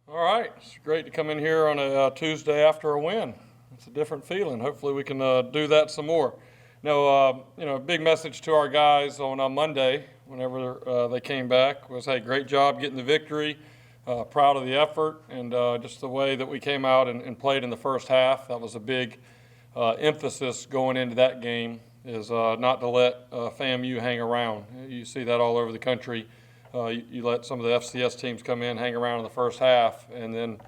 All right, it's great to come in here on a Tuesday after a win. It's a different feeling. Hopefully, we can do that some more. A big message to our guys on Monday, whenever they came back, was, hey, great job getting the victory. Proud of the effort and just the way that we came out and played in the first half. That was a big emphasis going into that game, is not to let FAMU hang around. You see that all over the country. You let some of the FCS teams come in, hang around in the first half, and then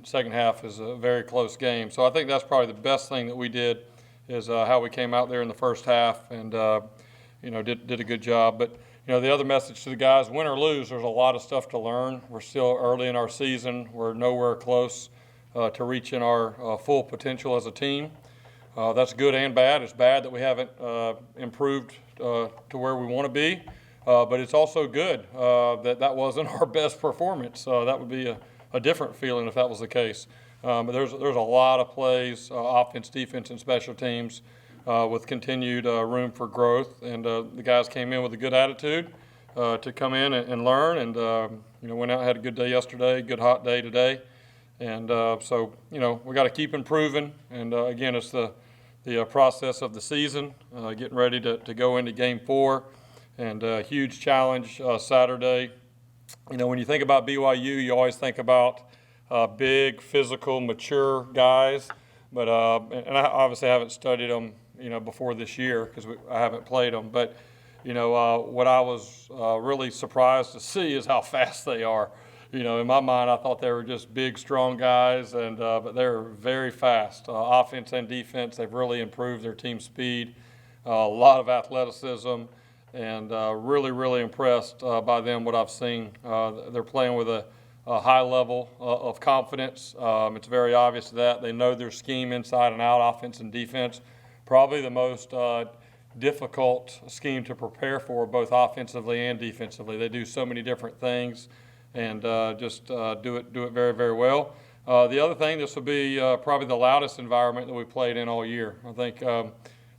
second half is a very close game. So I think that's probably the best thing that we did, is how we came out there in the first half and did a good job. But the other message to the guys, win or lose, there's a lot of stuff to learn. We're still early in our season. We're nowhere close to reaching our full potential as a team. That's good and bad. It's bad that we haven't improved to where we want to be. But it's also good that wasn't our best performance. That would be a different feeling if that was the case. But there's a lot of plays, offense, defense, and special teams with continued room for growth. And the guys came in with a good attitude to come in and learn. And went out and had a good day yesterday, good hot day today. And we got to keep improving. And again, it's the process of the season, getting ready to go into Game 4. And a huge challenge Saturday. When you think about BYU, you always think about big, physical, mature guys. But and I obviously haven't studied them, before this year because I haven't played them. But what I was really surprised to see is how fast they are. In my mind, I thought they were just big, strong guys, and but they're very fast. Offense and defense, they've really improved their team speed. A lot of athleticism. And really, really impressed by them, what I've seen. They're playing with a high level of confidence. It's very obvious that they know their scheme inside and out, offense and defense. Probably the most difficult scheme to prepare for, both offensively and defensively. They do so many different things and just do it very, very well. The other thing, this will be probably the loudest environment that we played in all year. I think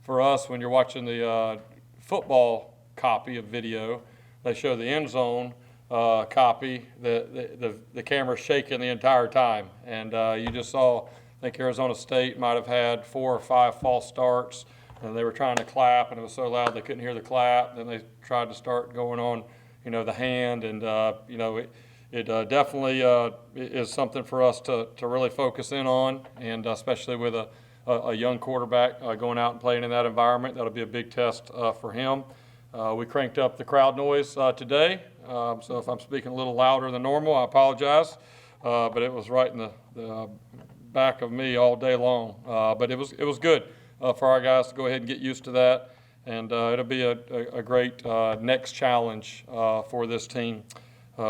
for us, when you're watching the football copy of video, they show the end zone copy, the camera's shaking the entire time. And you just saw, I think Arizona State might have had 4 or 5 false starts, and they were trying to clap, and it was so loud they couldn't hear the clap. Then they tried to start going on, the hand, and it definitely is something for us to really focus in on, and especially with a young quarterback going out and playing in that environment. That'll be a big test for him. We cranked up the crowd noise today, so if I'm speaking a little louder than normal, I apologize. But it was right in the back of me all day long. But it was good for our guys to go ahead and get used to that, and it'll be a great next challenge for this team.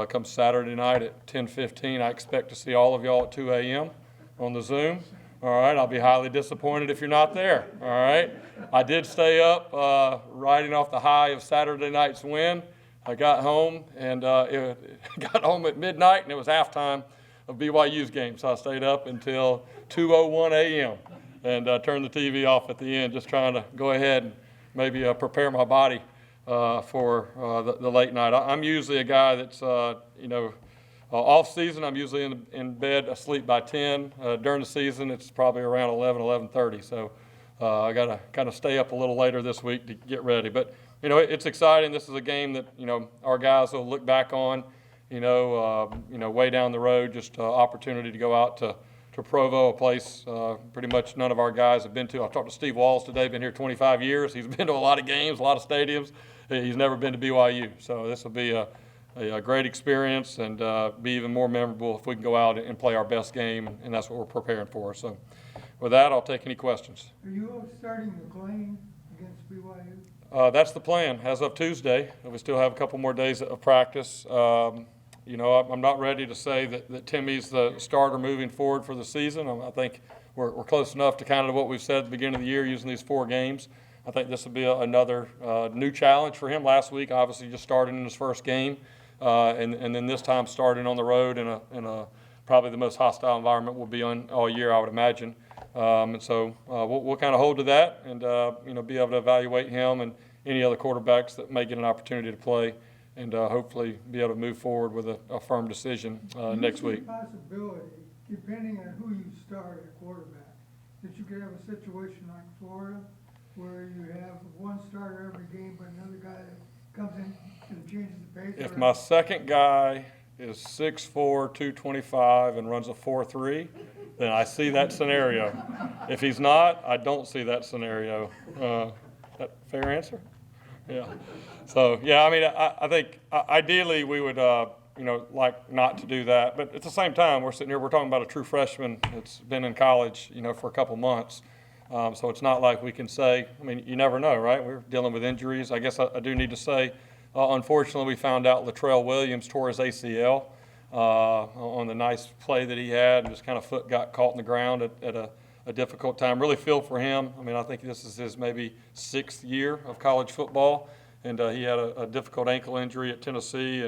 Come Saturday night at 10:15, I expect to see all of y'all at 2 a.m. on the Zoom. All right, I'll be highly disappointed if you're not there. All right, I did stay up riding off the high of Saturday night's win. I got home and got home at midnight, and it was halftime of BYU's game. So I stayed up until 2:01 a.m. and turned the TV off at the end, just trying to go ahead and maybe prepare my body for the late night. I'm usually a guy that's off season, I'm usually in bed asleep by 10. During the season, it's probably around 11:30. So I got to kind of stay up a little later this week to get ready. But, it's exciting. This is a game that, our guys will look back on, way down the road, just opportunity to go out to Provo, a place pretty much none of our guys have been to. I talked to Steve Walls today, been here 25 years. He's been to a lot of games, a lot of stadiums. He's never been to BYU. So this will be a great experience and be even more memorable if we can go out and play our best game, and that's what we're preparing for. So with that, I'll take any questions. Are you starting McLean against BYU? That's the plan as of Tuesday. We still have a couple more days of practice. I'm not ready to say that Timmy's the starter moving forward for the season. I think we're close enough to kind of what we've said at the beginning of the year using these 4 games. I think this will be another new challenge for him. Last week, obviously, just started in his first game. And then this time starting on the road in a probably the most hostile environment we'll be on all year, I would imagine. And so we'll kind of hold to that and be able to evaluate him and any other quarterbacks that may get an opportunity to play and hopefully be able to move forward with a firm decision next week. Possibility, depending on who you start at quarterback, that you could have a situation like Florida where you have one starter every game, but another guy that comes in and changes the pace? If my second guy is 6'4", 225, and runs a 4.3, then I see that scenario. If he's not, I don't see that scenario. That fair answer? Yeah. So, yeah, I mean, I think ideally we would, like not to do that. But at the same time, we're sitting here, we're talking about a true freshman that's been in college, for a couple months. So it's not like we can say, I mean, you never know, right? We're dealing with injuries. I guess I do need to say, unfortunately, we found out Latrell Williams tore his ACL on the nice play that he had, and his kind of foot got caught in the ground at a difficult time. Really feel for him. I mean, I think this is his maybe 6th year of college football, and he had a difficult ankle injury at Tennessee,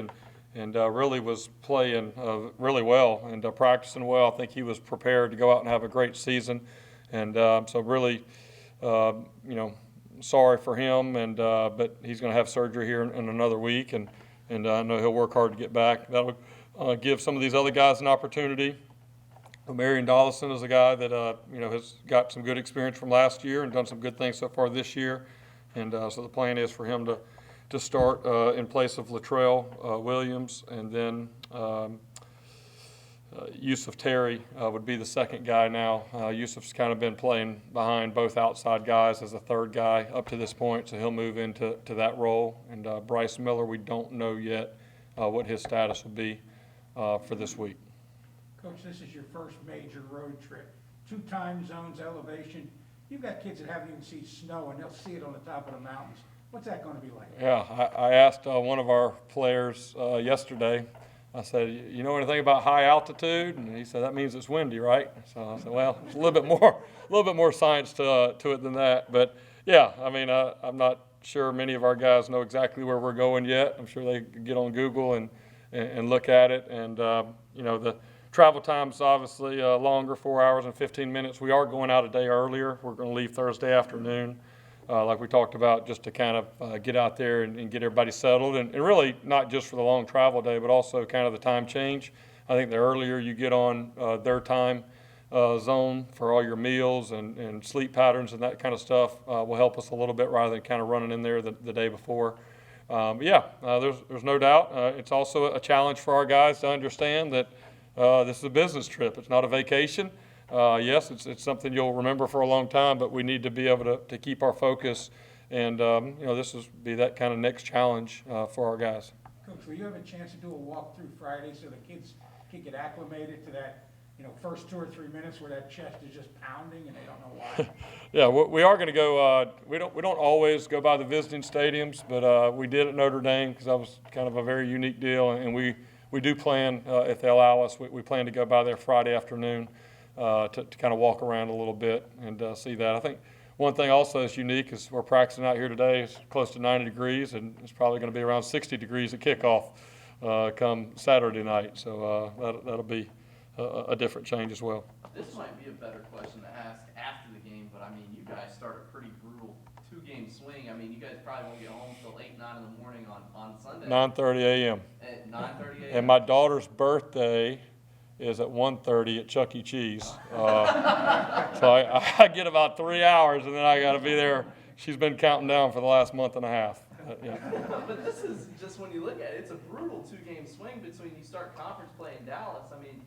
and really was playing really well and practicing well. I think he was prepared to go out and have a great season, and so really, sorry for him, but he's going to have surgery here in another week, and I know he'll work hard to get back. That'll give some of these other guys an opportunity. Marion Dollison is a guy that has got some good experience from last year and done some good things so far this year, and so the plan is for him to start in place of Latrell Williams, and then Yusuf Terry would be the second guy now. Yusuf's kind of been playing behind both outside guys as a third guy up to this point, so he'll move into that role. And Bryce Miller, we don't know yet what his status will be for this week. Coach, this is your first major road trip. 2 time zones, elevation. You've got kids that haven't even seen snow, and they'll see it on the top of the mountains. What's that going to be like? Yeah, I asked one of our players yesterday. I said, you know anything about high altitude? And he said, that means it's windy, right? So I said, well, it's a little bit more science to it than that. But yeah, I mean, I'm not sure many of our guys know exactly where we're going yet. I'm sure they could get on Google and look at it. And the travel time's obviously longer, 4 hours and 15 minutes. We are going out a day earlier. We're going to leave Thursday afternoon, like we talked about, just to kind of get out there and get everybody settled. And really not just for the long travel day, but also kind of the time change. I think the earlier you get on their time zone for all your meals and sleep patterns and that kind of stuff will help us a little bit rather than kind of running in there the day before. There's no doubt. It's also a challenge for our guys to understand that this is a business trip. It's not a vacation. Yes, it's something you'll remember for a long time, but we need to be able to keep our focus, and this will be that kind of next challenge for our guys. Coach, will you have a chance to do a walkthrough Friday so the kids can get acclimated to that, first 2 or 3 minutes where that chest is just pounding and they don't know why? Yeah, we are going to go. We don't always go by the visiting stadiums, but we did at Notre Dame because that was kind of a very unique deal, and we do plan, if they allow us, we plan to go by there Friday afternoon to kind of walk around a little bit and see that. I think one thing also that's unique is we're practicing out here today. It's close to 90 degrees, and it's probably going to be around 60 degrees at kickoff come Saturday night. So that'll be a different change as well. This might be a better question to ask after the game, but I mean, you guys start a pretty brutal 2-game swing. I mean, you guys probably won't get home till 8, 9 in the morning on Sunday. 9:30 a.m. At 9:30 a.m. And my daughter's birthday is at 1:30 at Chuck E. Cheese. So I get about 3 hours, and then I got to be there. She's been counting down for the last month and a half. Yeah. But this is just, when you look at it, it's a brutal 2-game swing between you start conference play in Dallas. I mean,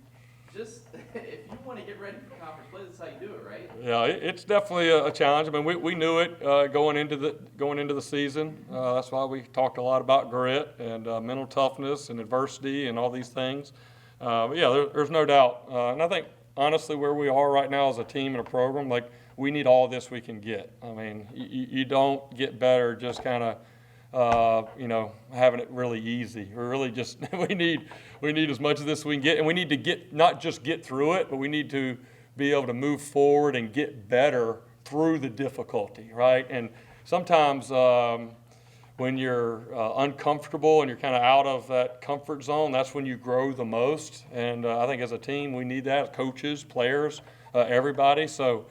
just if you want to get ready for conference play, that's how you do it, right? Yeah, it's definitely a challenge. I mean, we knew it going into the season. That's why we talked a lot about grit and mental toughness and adversity and all these things. But yeah, there's no doubt. And I think honestly, where we are right now as a team and a program, like, we need all this we can get. I mean, you don't get better just kind of having it really easy. We're really just we need as much of this as we can get, and we need to not just get through it, but we need to be able to move forward and get better through the difficulty, right? And sometimes when you're uncomfortable and you're kind of out of that comfort zone, that's when you grow the most. And I think as a team, we need that, coaches, players, everybody. So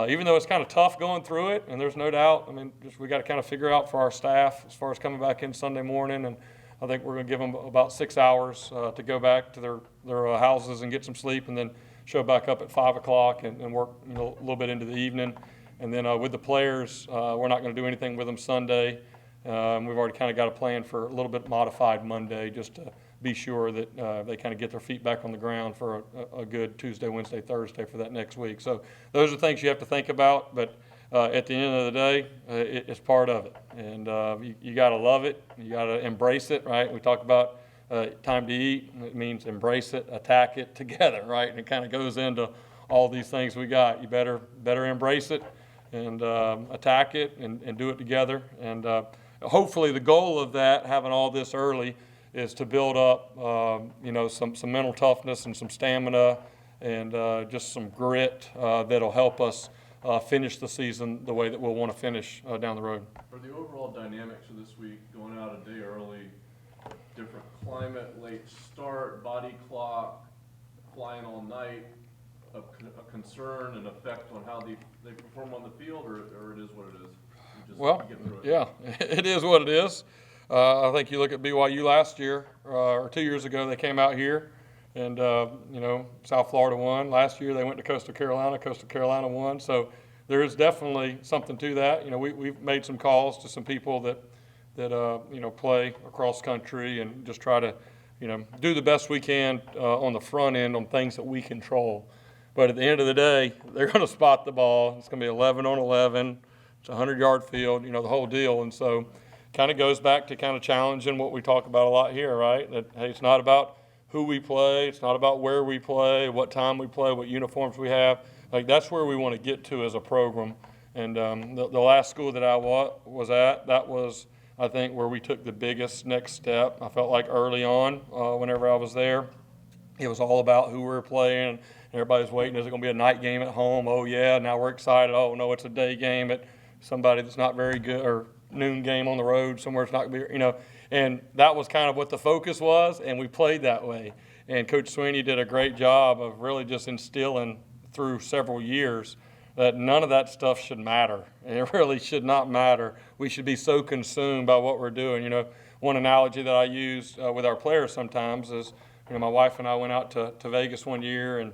even though it's kind of tough going through it, and there's no doubt, I mean, we got to kind of figure out for our staff as far as coming back in Sunday morning and I think we're going to give them about 6 hours to go back to their houses and get some sleep, and then show back up at 5 o'clock and work a little bit into the evening. And then with the players, we're not going to do anything with them Sunday. We've already kind of got a plan for a little bit modified Monday, just to be sure that they kind of get their feet back on the ground for a good Tuesday, Wednesday, Thursday for that next week. So those are things you have to think about, but at the end of the day, it's part of it. And you got to love it. You got to embrace it, right? We talk about time to eat. It means embrace it, attack it together, right? And it kind of goes into all these things we got. You better embrace it and attack it and do it together. And hopefully the goal of that, having all this early, is to build up, some mental toughness and some stamina and just some grit that'll help us finish the season the way that we'll want to finish down the road. For the overall dynamics of this week, going out a day early, different climate, late start, body clock, flying all night, a concern and effect on how they perform on the field, or it is what it is? You just get through it? Yeah, it is what it is. I think you look at BYU last year, or 2 years ago, they came out here and, South Florida won. Last year they went to Coastal Carolina won. So there is definitely something to that. We've made some calls to some people that play across country and just try to, do the best we can on the front end on things that we control. But at the end of the day, they're going to spot the ball. It's going to be 11 on 11. It's a 100-yard field, the whole deal. And so kind of goes back to kind of challenging what we talk about a lot here, right? That, hey, it's not about who we play. It's not about where we play, what time we play, what uniforms we have. Like, that's where we want to get to as a program. And the last school that I was at, that was, I think, where we took the biggest next step. I felt like early on, whenever I was there, it was all about who we were playing. Everybody's waiting. Is it going to be a night game at home? Oh, yeah. Now we're excited. Oh, no, it's a day game at somebody that's not very good, or noon game on the road somewhere. It's not going to be, and that was kind of what the focus was, and we played that way. And Coach Sweeney did a great job of really just instilling through several years that none of that stuff should matter. It really should not matter. We should be so consumed by what we're doing. One analogy that I use with our players sometimes is, my wife and I went out to Vegas one year, and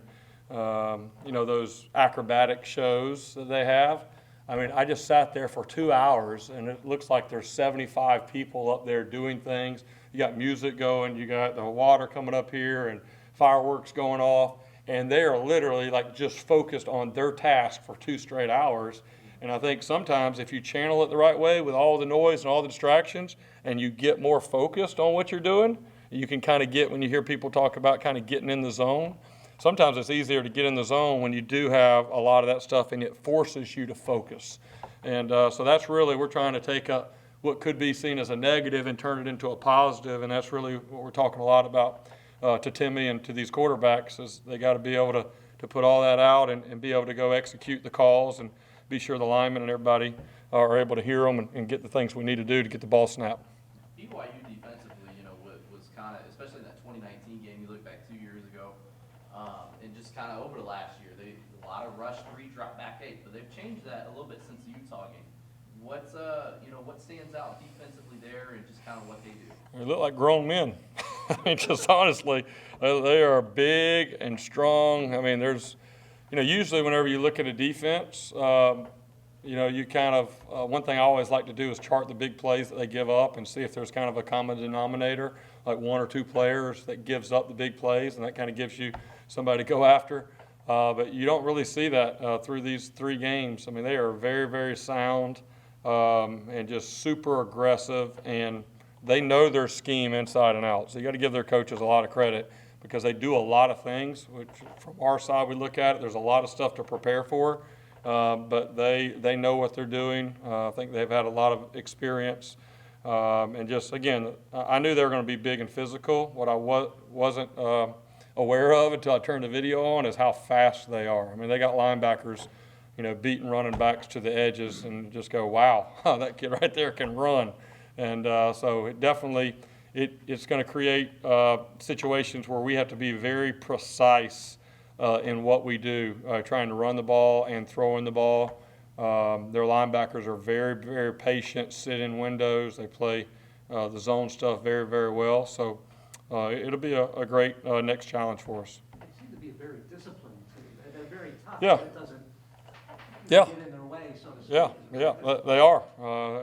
those acrobatic shows that they have. I mean, I just sat there for 2 hours, and it looks like there's 75 people up there doing things. You got music going, you got the water coming up here, and fireworks going off, and they are literally like just focused on their task for 2 straight hours. And I think sometimes if you channel it the right way with all the noise and all the distractions, and you get more focused on what you're doing, you can kind of get, when you hear people talk about kind of getting in the zone, sometimes it's easier to get in the zone when you do have a lot of that stuff and it forces you to focus. And so that's really, we're trying to take what could be seen as a negative and turn it into a positive, and that's really what we're talking a lot about to Timmy and to these quarterbacks, is they got to be able to put all that out and be able to go execute the calls and be sure the linemen and everybody are able to hear them and get the things we need to do to get the ball snapped. BYU defensively, was kind of, especially in that 2019 game, you look back 2 years ago, and just kind of over the last year, a lot of rush 3, drop back 8, but they've changed that a little bit since the Utah game. What stands out defensively there, and just kind of what they do? They look like grown men. I mean, just honestly, they are big and strong. I mean, there's, usually whenever you look at a defense, you kind of, one thing I always like to do is chart the big plays that they give up and see if there's kind of a common denominator, like 1 or 2 players that gives up the big plays, and that kind of gives you somebody to go after. But you don't really see that through these 3 games. I mean, they are very, very sound and just super aggressive, and they know their scheme inside and out. So you got to give their coaches a lot of credit, because they do a lot of things, which from our side we look at it, there's a lot of stuff to prepare for, but they know what they're doing. I think they've had a lot of experience. And just, again, I knew they were going to be big and physical. What I wasn't aware of until I turned the video on is how fast they are. I mean, they got linebackers, beating running backs to the edges, and just go, wow, that kid right there can run. And so it definitely, it's going to create situations where we have to be very precise in what we do, trying to run the ball and throwing the ball. Their linebackers are very, very patient, sit in windows. They play the zone stuff very, very well. So it'll be a great next challenge for us. They seem to be a very disciplined team. They're very tough. Yeah. But it doesn't Yeah. get in their way, so to speak. Yeah, they are.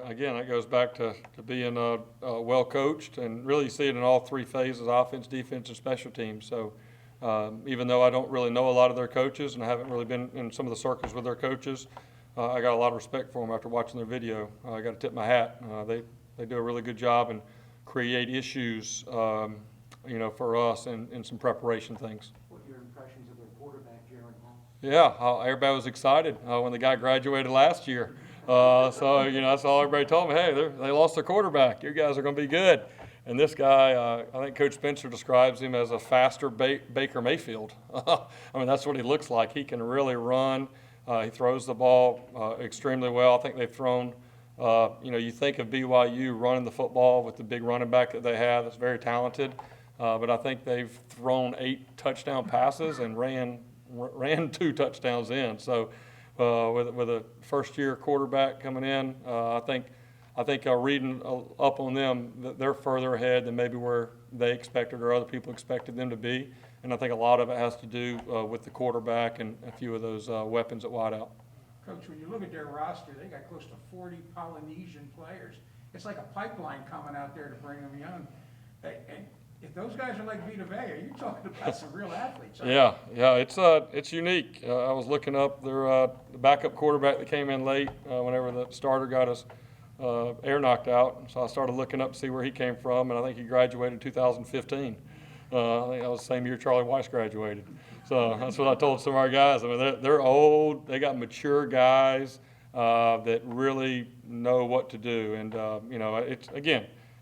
Again, that goes back to being well coached, and really you see it in all three phases: offense, defense, and special teams. So even though I don't really know a lot of their coaches, and I haven't really been in some of the circles with their coaches, I got a lot of respect for them after watching their video. I got to tip my hat. They do a really good job and create issues, for us and some preparation things. What are your impressions of their quarterback, Jaron Hall? Yeah, everybody was excited when the guy graduated last year. So that's all everybody told me. Hey, they lost their quarterback. You guys are going to be good. And this guy, I think Coach Spencer describes him as a faster Baker Mayfield. I mean, that's what he looks like. He can really run. He throws the ball extremely well. I think they've thrown, you think of BYU running the football with the big running back that they have that's very talented. But I think they've thrown 8 touchdown passes and ran 2 touchdowns in. So with a first-year quarterback coming in, I think reading up on them, they're further ahead than maybe where they expected or other people expected them to be. And I think a lot of it has to do with the quarterback and a few of those weapons at wideout. Coach, when you look at their roster, they got close to 40 Polynesian players. It's like a pipeline coming out there to bring them young. And if those guys are like Vita Vea, you're talking about some real athletes. Yeah, it's unique. I was looking up their the backup quarterback that came in late whenever the starter got his air knocked out. So I started looking up to see where he came from, and I think he graduated in 2015. I think that was the same year Charlie Weiss graduated. So that's what I told some of our guys. I mean, they're old. They got mature guys that really know what to do. And,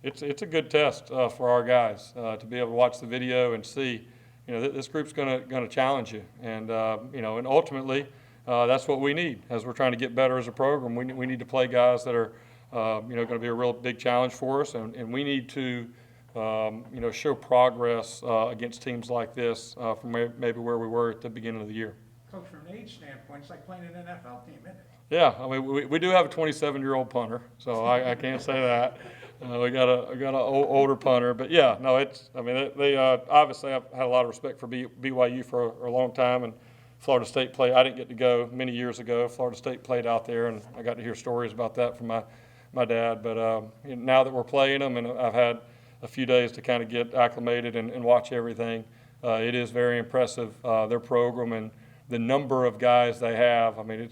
it's a good test for our guys to be able to watch the video and see, this group's going to challenge you. And, and ultimately, that's what we need as we're trying to get better as a program. We need to play guys that are, going to be a real big challenge for us. And we need to, show progress against teams like this from maybe where we were at the beginning of the year. Coach, from an age standpoint, it's like playing an NFL team, isn't it? Yeah, I mean, we do have a 27-year-old punter, so I can't say that. We got an older punter, but yeah, no, they obviously I've had a lot of respect for BYU for a long time, and Florida State played. I didn't get to go many years ago. Florida State played out there, and I got to hear stories about that from my dad. But now that we're playing them, and I've had a few days to kind of get acclimated and watch everything, it is very impressive, their program and the number of guys they have. I mean,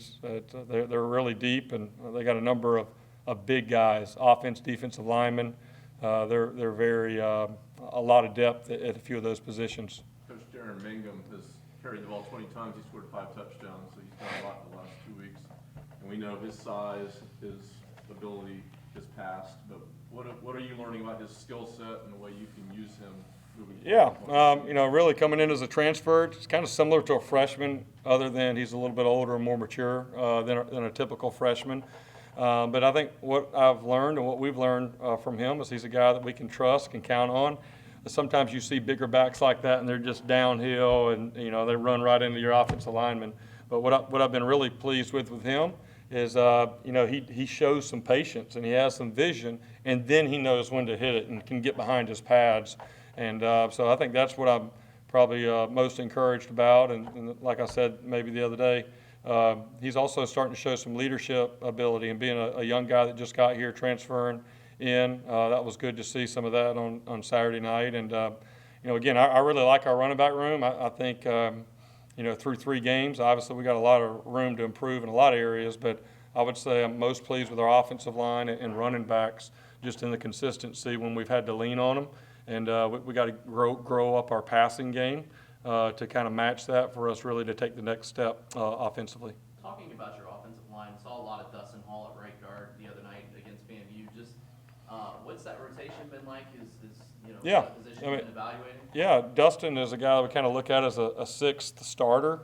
they're really deep, and they got a number of big guys, offense, defensive linemen. They're very a lot of depth at a few of those positions. Coach Darren Mangum has carried the ball 20 times. He scored 5 touchdowns, so he's done a lot in the last 2 weeks. And we know his size, his ability, his past. But what are you learning about his skill set and the way you can use him moving forward? Yeah, really coming in as a transfer, it's kind of similar to a freshman, other than he's a little bit older and more mature than a typical freshman. But I think what I've learned and what we've learned from him is he's a guy that we can trust, can count on. Sometimes you see bigger backs like that, and they're just downhill, and they run right into your offensive lineman. But what I've been really pleased with him is he shows some patience and he has some vision, and then he knows when to hit it and can get behind his pads. And so I think that's what I'm probably most encouraged about. And like I said maybe the other day, he's also starting to show some leadership ability, and being a young guy that just got here transferring in, that was good to see some of that on Saturday night. And again, I really like our running back room. I think through 3 games, obviously we got a lot of room to improve in a lot of areas, but I would say I'm most pleased with our offensive line and running backs, just in the consistency when we've had to lean on them. And we got to grow up our passing game to kind of match that for us really to take the next step offensively. Talking about your offensive line, saw a lot of Dustin Hall at right guard the other night against BYU. Just what's that rotation been like? Is Yeah, that position been evaluating? Yeah, Dustin is a guy we kind of look at as a 6th starter.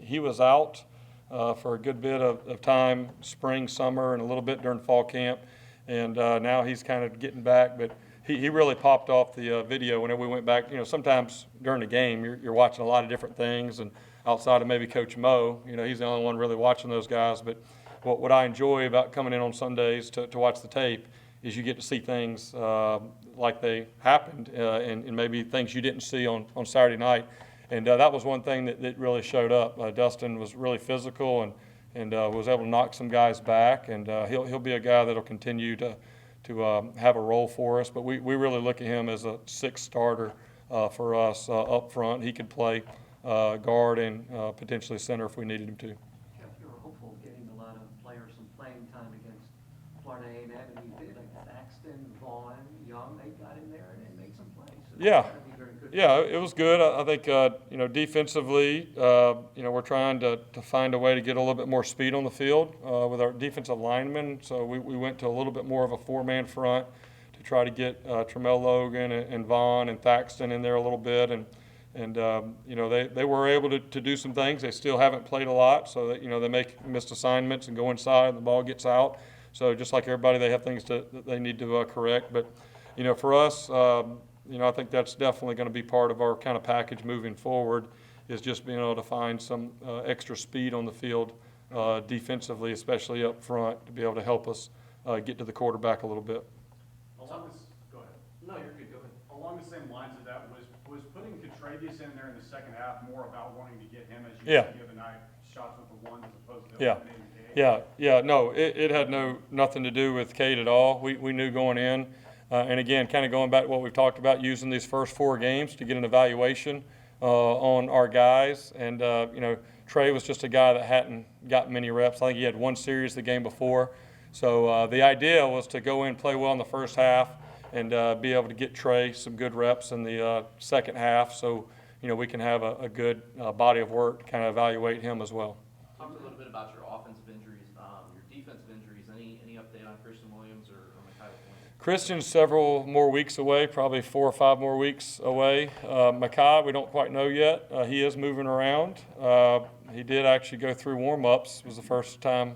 He was out for a good bit of time, spring, summer, and a little bit during fall camp. And now he's kind of getting back, but he really popped off the video whenever we went back. Sometimes during the game, you're watching a lot of different things, and outside of maybe Coach Mo, he's the only one really watching those guys. But what I enjoy about coming in on Sundays to watch the tape is you get to see things like they happened, and maybe things you didn't see on Saturday night. And that was one thing that really showed up. Dustin was really physical and was able to knock some guys back, and he'll be a guy that'll continue to have a role for us. But we really look at him as a sixth starter for us up front. He could play guard and potentially center if we needed him to. Jeff, you were hopeful of getting a lot of players some playing time against Florida A&M, and you did. Like Thaxton, Vaughn, Young, they got in there and made some plays. So Yeah. that's gotta be very good. Yeah, it was good. I think, defensively, we're trying to find a way to get a little bit more speed on the field with our defensive linemen. So we went to a little bit more of a four-man front to try to get Tramel Logan and Vaughn and Thaxton in there a little bit. And they were able to do some things. They still haven't played a lot, so that, they make missed assignments and go inside and the ball gets out. So just like everybody, they have things that they need to correct. But, for us, I think that's definitely going to be part of our kind of package moving forward, is just being able to find some extra speed on the field defensively, especially up front, to be able to help us get to the quarterback a little bit. Along this, go ahead. No, you're good, go ahead. Along the same lines of that, was putting Contreras in there in the second half more about wanting to get him, as you Yeah. said the other night, shots with the ones as opposed to Yeah. eliminating Cade? Yeah, no, it had nothing to do with Cade at all. We knew going in, and again, kind of going back to what we've talked about, using these first 4 games to get an evaluation on our guys. And, Trey was just a guy that hadn't got many reps. I think he had 1 series the game before. So the idea was to go in, play well in the first half, and be able to get Trey some good reps in the second half, so we can have a good body of work to kind of evaluate him as well. Talk a little bit about your offensive injuries, your defensive injuries. Any update on Christian Williams or Micaiah Flynn? Christian's several more weeks away, probably 4 or 5 more weeks away. Micaiah, we don't quite know yet. He is moving around. He did actually go through warm-ups. It was the first time,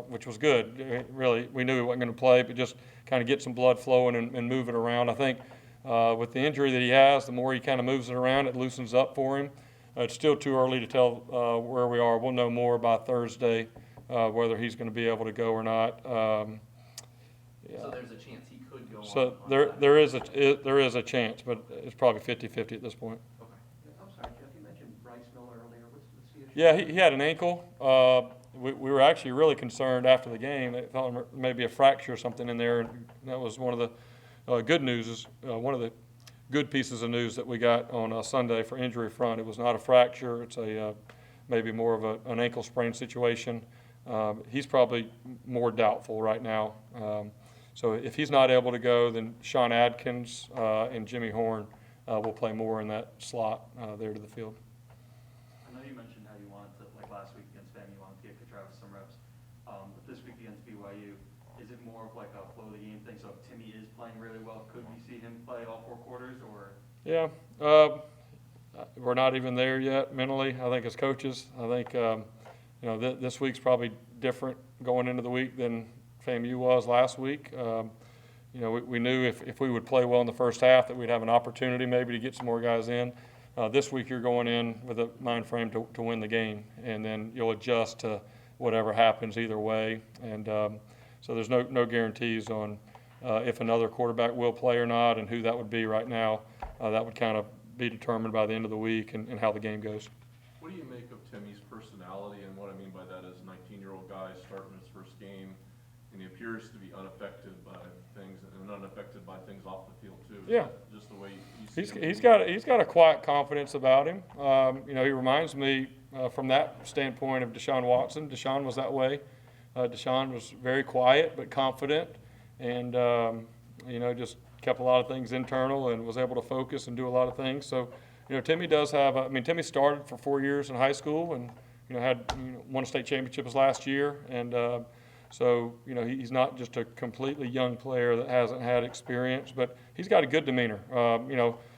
which was good. Really, we knew he wasn't going to play, but just kind of get some blood flowing and move it around. I think with the injury that he has, the more he kind of moves it around, it loosens up for him. It's still too early to tell where we are. We'll know more by Thursday whether he's going to be able to go or not. So there's a chance he could go So on there is a chance, but it's probably 50-50 at this point. Okay. I'm sorry, Jeff, you mentioned Bryce Miller earlier. What's the issue? Yeah, he had an ankle. We were actually really concerned after the game. They thought maybe a fracture or something in there, and that was one of the good news. One of the good pieces of news that we got on Sunday for injury front. It was not a fracture. It's maybe more of an ankle sprain situation. He's probably more doubtful right now. So if he's not able to go, then Sean Adkins and Jimmy Horn will play more in that slot there to the field. I know you mentioned how you wanted to, like last week against FAM, you wanted to get Travis some reps. But this week against BYU, is it more of like a flow of the game thing? So if Timmy is playing really well, could we see him play all 4 quarters, or? Yeah, we're not even there yet mentally. I think as coaches, I think this week's probably different going into the week than FAMU was last week. We knew if we would play well in the first half that we'd have an opportunity maybe to get some more guys in. This week you're going in with a mind frame to win the game, and then you'll adjust to whatever happens either way. And so there's no guarantees on if another quarterback will play or not, and who that would be right now. That would kind of be determined by the end of the week and how the game goes. What do you make of Timmy's personality? And what I mean by that is 19-year-old guy starting his first game, and he appears to be unaffected by things and unaffected by things off the field too. Yeah. Just the way you see him. He's got a quiet confidence about him. He reminds me from that standpoint of Deshaun Watson. Deshaun was that way. Deshaun was very quiet but confident, and just kept a lot of things internal and was able to focus and do a lot of things. So, Timmy does have. Timmy started for 4 years in high school and had won a state championship his last year, and so he's not just a completely young player that hasn't had experience, but he's got a good demeanor.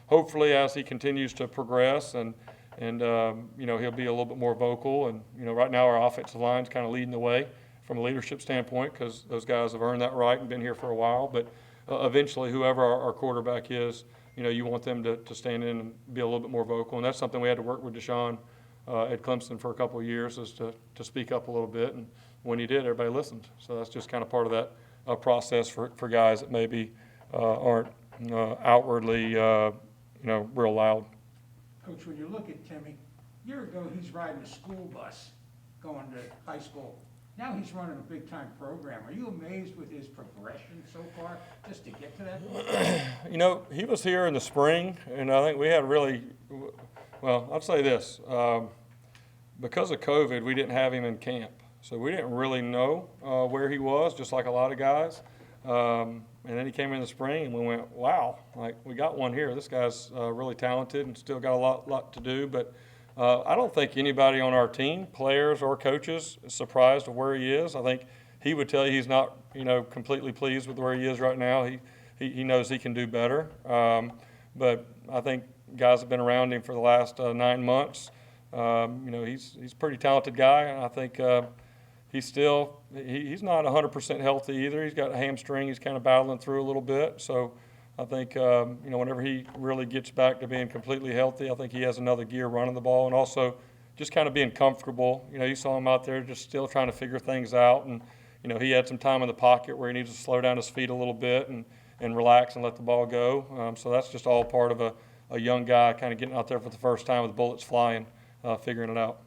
Hopefully as he continues to progress and he'll be a little bit more vocal. And right now our offensive line's kind of leading the way from a leadership standpoint because those guys have earned that right and been here for a while. But eventually, whoever our quarterback is, you want them to stand in and be a little bit more vocal. And that's something we had to work with Deshaun at Clemson for a couple of years, is to speak up a little bit. And when he did, everybody listened. So that's just kind of part of process for guys that maybe aren't outwardly, real loud. Coach, when you look at Timmy, a year ago, he's riding a school bus going to high school. Now he's running a big-time program. Are you amazed with his progression so far, just to get to that point? He was here in the spring, and I think we had really, well, I'll say this. Because of COVID, we didn't have him in camp. So we didn't really know where he was, just like a lot of guys. And then he came in the spring, and we went, wow, like we got one here. This guy's really talented and still got a lot to do. But I don't think anybody on our team, players or coaches, is surprised of where he is. I think he would tell you he's not, completely pleased with where he is right now. He knows he can do better. But I think guys have been around him for the last 9 months. He's a pretty talented guy, and I think he's not 100% healthy either. He's got a hamstring he's kind of battling through a little bit. So I think, whenever he really gets back to being completely healthy, I think he has another gear running the ball, and also just kind of being comfortable. You saw him out there just still trying to figure things out, and, he had some time in the pocket where he needs to slow down his feet a little bit and relax and let the ball go. So that's just all part of a young guy kind of getting out there for the first time with bullets flying, figuring it out.